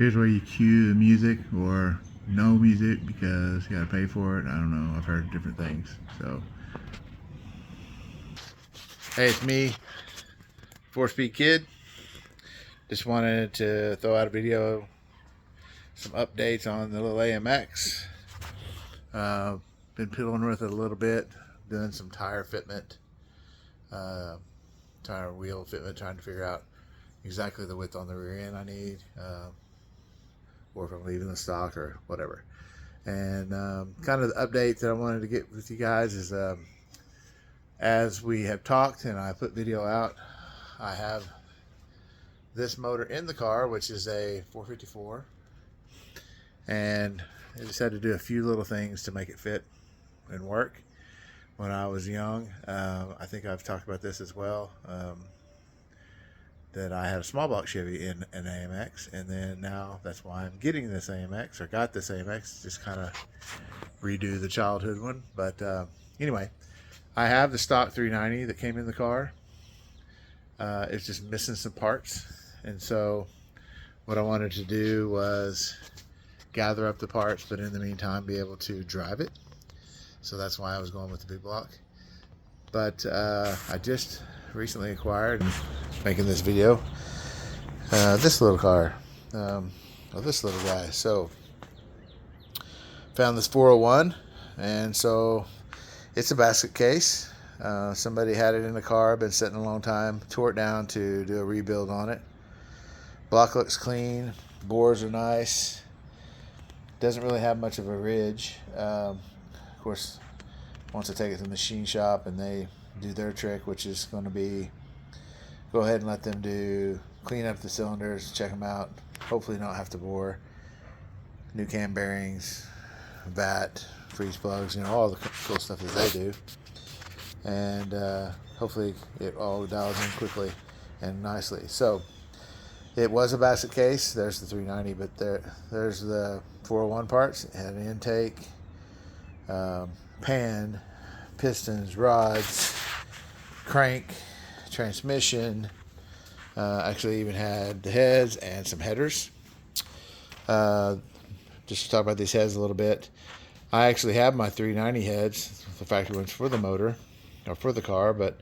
Here's where you cue the music or no music because you gotta pay for it. I don't know. I've heard different things. So, hey, it's me, 4-Speed Kid. Just wanted to throw out a video, some updates on the little AMX. Been piddling with it a little bit, doing some tire fitment, tire wheel fitment, trying to figure out exactly the width on the rear end I need, or if I'm leaving the stock or whatever. And kind of the update that I wanted to get with you guys is, as we have talked and I put video out, I have this motor in the car, which is a 454, and I just had to do a few little things to make it fit and work. When I was young, I think I've talked about this as well, that I had a small block Chevy in an AMX, and then now that's why I'm getting this AMX, or got this AMX, just kind of redo the childhood one. But anyway, I have the stock 390 that came in the car. It's just missing some parts, and so what I wanted to do was gather up the parts, but in the meantime be able to drive it. So that's why I was going with the big block. But I just recently acquired, making this video, this little car, this little guy. So found this 401, and so it's a basket case. Somebody had it in the car, been sitting a long time, tore it down to do a rebuild on it. Block looks clean, bores are nice, doesn't really have much of a ridge. Of course, once I take it to the machine shop and they do their trick, which is going to be go ahead and let them clean up the cylinders, check them out, hopefully not have to bore, new cam bearings, vat, freeze plugs, all the cool stuff that they do, and hopefully it all dials in quickly and nicely. So it was a basket case. There's the 390, but there's the 401 parts. It had an intake, pan, pistons, rods, crank, transmission, actually even had the heads and some headers. Just to talk about these heads a little bit, I actually have my 390 heads, the factory ones for the motor, or for the car, but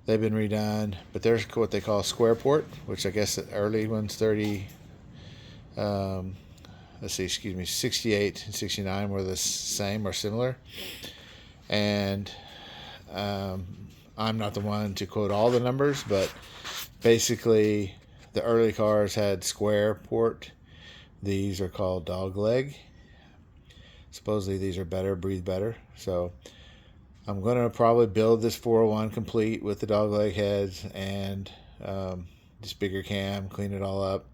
they've been redone. But there's what they call square port, which I guess the early ones, 68 and 69 were the same or similar. And I'm not the one to quote all the numbers, but basically the early cars had square port. These are called dog leg. Supposedly these are better, breathe better. So I'm going to probably build this 401 complete with the dog leg heads and this bigger cam, clean it all up,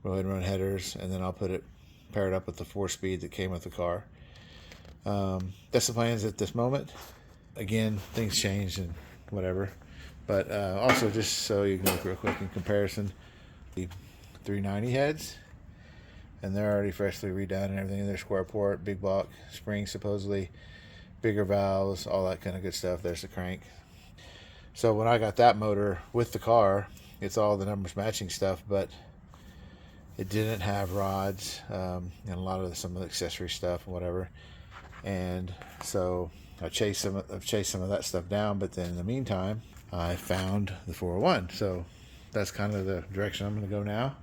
go ahead and run headers, and then I'll pair it up with the 4-speed that came with the car. That's the plans at this moment. Again, things change and whatever, but also just so you can look real quick in comparison, the 390 heads, and they're already freshly redone and everything. They're square port, big block springs, supposedly bigger valves, all that kind of good stuff. There's the crank. So when I got that motor with the car, it's all the numbers matching stuff, but it didn't have rods, and a lot of some of the accessory stuff and whatever. And so I've chased some of that stuff down, but then in the meantime, I found the 401. So that's kind of the direction I'm going to go now.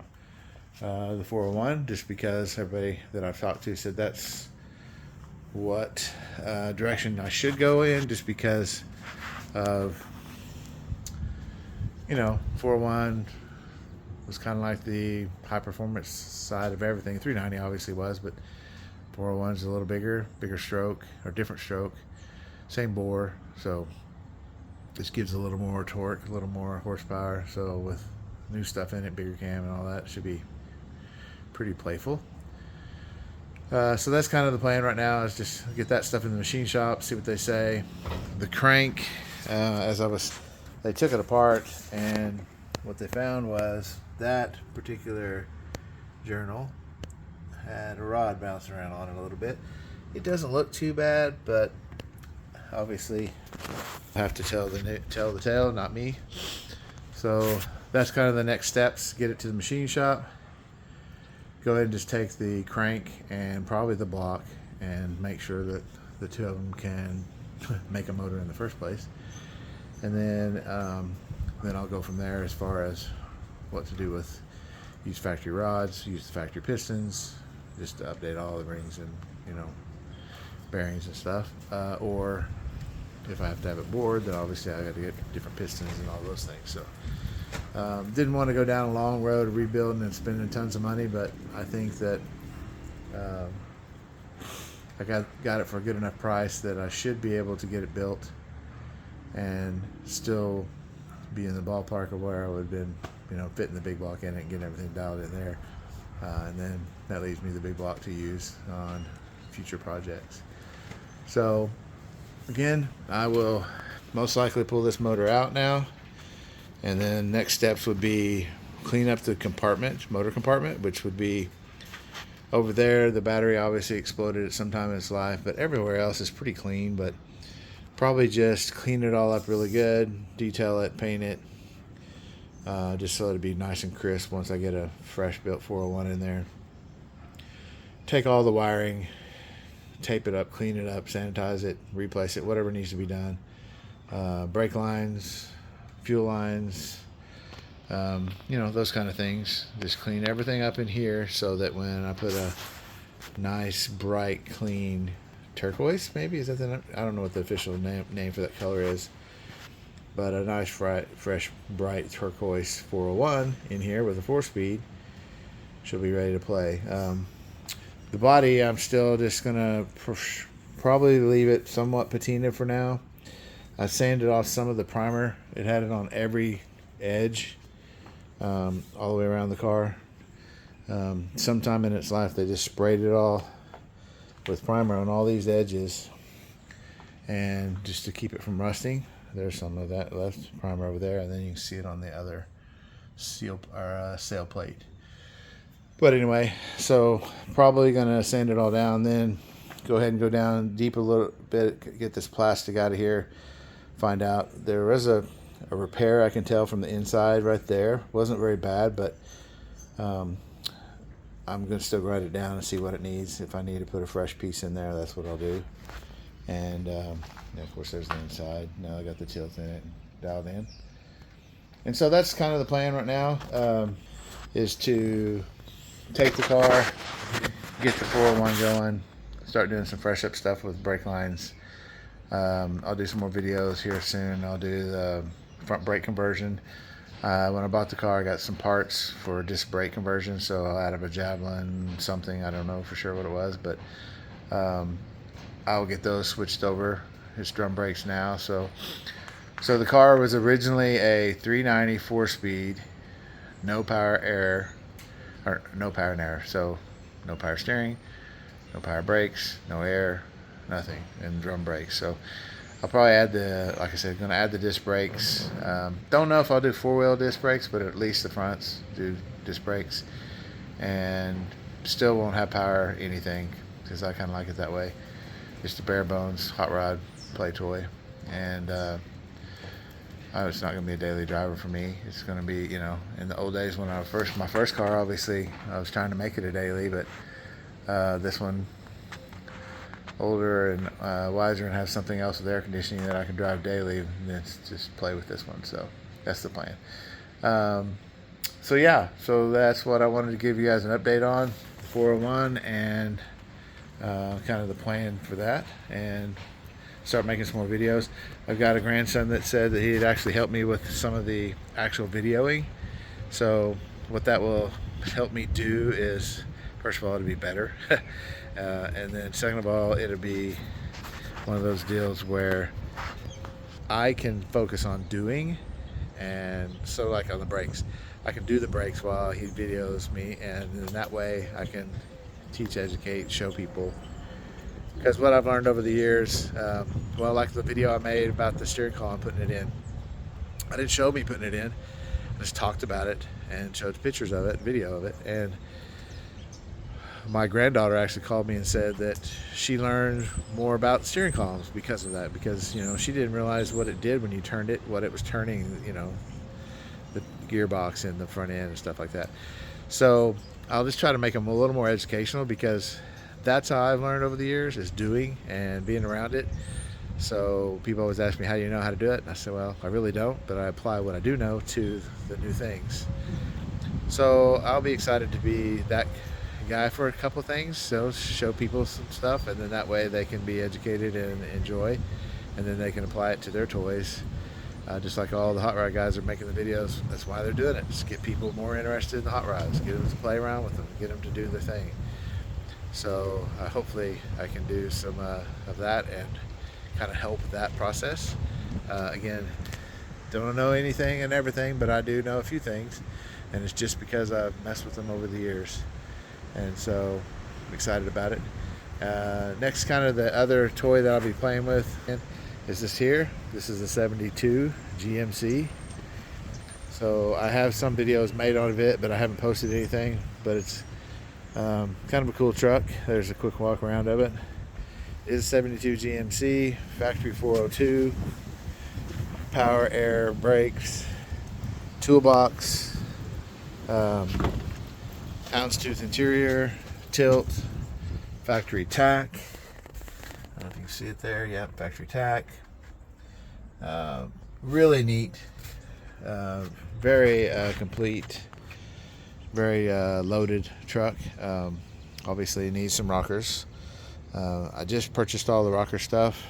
The 401, just because everybody that I've talked to said that's what direction I should go in, just because of 401 was kind of like the high performance side of everything. 390 obviously was, but 401 is a little bigger stroke, or different stroke, same bore, so this gives a little more torque, a little more horsepower. So with new stuff in it, bigger cam and all that, it should be pretty playful. So that's kind of the plan right now, is just get that stuff in the machine shop, see what they say. The crank, they took it apart, and what they found was that particular journal had a rod bouncing around on it a little bit. It doesn't look too bad, but obviously I have to tell the tale, not me. So that's kind of the next steps. Get it to the machine shop, go ahead and just take the crank and probably the block and make sure that the two of them can make a motor in the first place. And then I'll go from there as far as what to do with use factory rods, use the factory pistons, just to update all the rings and, you know, bearings and stuff. Or if I have to have it bored, then obviously I got to get different pistons and all those things. So didn't want to go down a long road of rebuilding and spending tons of money, but I think that I got it for a good enough price that I should be able to get it built and still be in the ballpark of where I would have been, you know, fitting the big block in it and getting everything dialed in there. And then that leaves me the big block to use on future projects. So again, I will most likely pull this motor out now, and then next steps would be clean up the compartment, motor compartment, which would be over there. The battery obviously exploded at some time in its life, but everywhere else is pretty clean. But probably just clean it all up really good, detail it, paint it, just so it'll be nice and crisp once I get a fresh built 401 in there. Take all the wiring, tape it up, clean it up, sanitize it, replace it, whatever needs to be done. Brake lines, fuel lines, you know, those kind of things. Just clean everything up in here so that when I put a nice, bright, clean turquoise, maybe, is that the, I don't know what the official name for that color is, but a nice, fresh, bright turquoise 401 in here with a 4-speed, she'll be ready to play. The body, I'm still just gonna probably leave it somewhat patina for now. I sanded off some of the primer. It had it on every edge, all the way around the car. Sometime in its life, they just sprayed it all with primer on all these edges, and just to keep it from rusting. There's some of that left primer over there, and then you can see it on the other sail plate. But anyway, so probably gonna sand it all down, then go ahead and go down deep a little bit, get this plastic out of here, find out there was a repair I can tell from the inside right there. Wasn't very bad, but I'm going to still write it down and see what it needs. If I need to put a fresh piece in there, that's what I'll do. And of course, there's the inside. Now I got the tilt in it dialed in. And so that's kind of the plan right now, is to take the car, get the 401 going, start doing some fresh up stuff with brake lines. I'll do some more videos here soon. I'll do the front brake conversion. When I bought the car, I got some parts for disc brake conversion, so out of a Javelin something, I don't know for sure what it was, but I'll get those switched over. It's drum brakes now. So the car was originally a 390 4-speed, no power air, or no power and air, so no power steering, no power brakes, no air, nothing, and drum brakes. So I'll probably add like I said, going to add the disc brakes. Don't know if I'll do 4-wheel disc brakes, but at least the fronts do disc brakes. And still won't have power anything, because I kind of like it that way. Just a bare bones hot rod play toy. And it's not going to be a daily driver for me. It's going to be, you know, in the old days when my first car, obviously, I was trying to make it a daily, but this one, older and wiser, and have something else with air conditioning that I can drive daily, and then just play with this one. So that's the plan. So yeah, so that's what I wanted to give you guys an update on, 401, and kind of the plan for that, and start making some more videos. I've got a grandson that said that he'd actually help me with some of the actual videoing. So what that will help me do is, first of all, it'll be better. And then second of all, it'll be one of those deals where I can focus on doing. And so like on the brakes, I can do the brakes while he videos me, and then that way I can teach, educate, show people. Because what I've learned over the years, well, like the video I made about the steering column, putting it in, I didn't show me putting it in. I just talked about it and showed pictures of it, video of it. And my granddaughter actually called me and said that she learned more about steering columns because of that, because, you know, she didn't realize what it did when you turned it, what it was turning, you know, gearbox in the front end and stuff like that. So I'll just try to make them a little more educational, because that's how I've learned over the years, is doing and being around it. So people always ask me, how do you know how to do it? And I say, well, I really don't, but I apply what I do know to the new things. So I'll be excited to be that guy for a couple of things, so show people some stuff, and then that way they can be educated and enjoy, and then they can apply it to their toys. Just like all the hot rod guys are making the videos, that's why they're doing it. Just get people more interested in the hot rods, get them to play around with them, get them to do their thing. So hopefully I can do some of that and kind of help that process. Again, don't know anything and everything, but I do know a few things, and it's just because I've messed with them over the years, and so I'm excited about it. Next, kind of the other toy that I'll be playing with is this here. This is a 72 GMC. So I have some videos made out of it, but I haven't posted anything. But it's kind of a cool truck. There's a quick walk around of it. It is 72 GMC, factory 402, power, air, brakes, toolbox, houndstooth interior, tilt, factory tack. I don't know if you can see it there. Yep, factory tack. Really neat. Very complete. Very loaded truck. Obviously, it needs some rockers. I just purchased all the rocker stuff,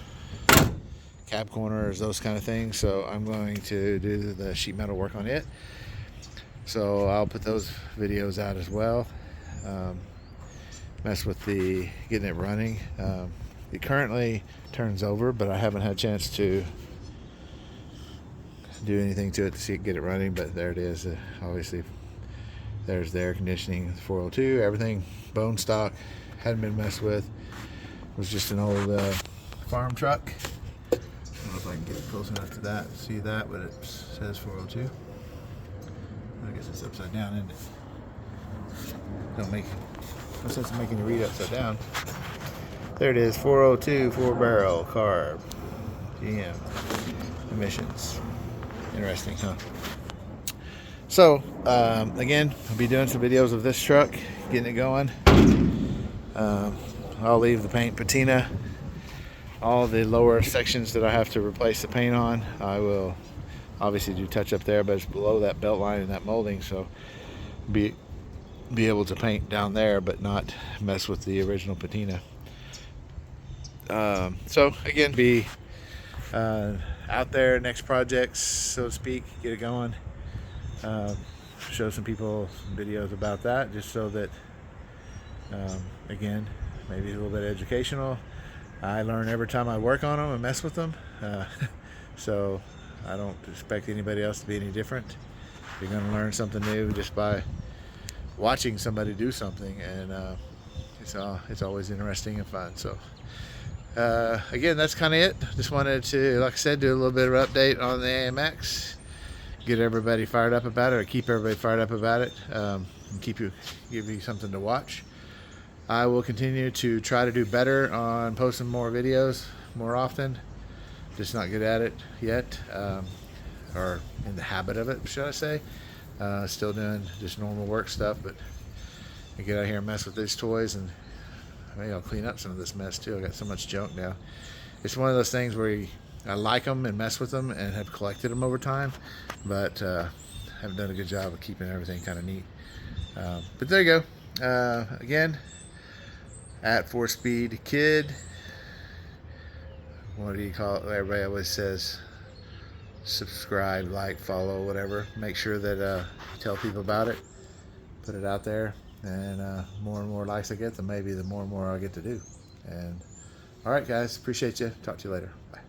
cab corners, those kind of things. So I'm going to do the sheet metal work on it. So I'll put those videos out as well. Mess with the getting it running. It currently turns over, but I haven't had a chance to do anything to it to see it get it running. But there it is. Obviously, there's the air conditioning, the 402, everything bone stock, hadn't been messed with. It was just an old farm truck. I don't know if I can get close enough to that, see that, but it says 402. I guess it's upside down, isn't it? Don't make no sense in making you read upside down. There it is, 402, 4-barrel carb, GM, emissions. Interesting, huh? So, again, I'll be doing some videos of this truck, getting it going. I'll leave the paint patina. All the lower sections that I have to replace the paint on, I will obviously do touch up there, but it's below that belt line and that molding, so be able to paint down there, but not mess with the original patina. So again, be out there, next projects, so to speak, get it going. Show some people some videos about that, just so that again, maybe a little bit educational. I learn every time I work on them and mess with them, so I don't expect anybody else to be any different. You're going to learn something new just by watching somebody do something, and it's always interesting and fun. So again, that's kind of it. Just wanted to, like I said, do a little bit of update on the AMX, get everybody fired up about it, or keep everybody fired up about it, and give you something to watch. I will continue to try to do better on posting more videos more often. Just not good at it yet, or in the habit of it, should I say. Still doing just normal work stuff, but I get out here and mess with these toys, and maybe I'll clean up some of this mess too. I got so much junk now. It's one of those things where I like them and mess with them and have collected them over time, but haven't done a good job of keeping everything kind of neat. But there you go. Again, at 4Speed Kid. What do you call it? Everybody always says subscribe, like, follow, whatever. Make sure that you tell people about it, put it out there, and more and more likes I get, then maybe the more and more I get to do. And all right, guys, appreciate you. Talk to you later. Bye.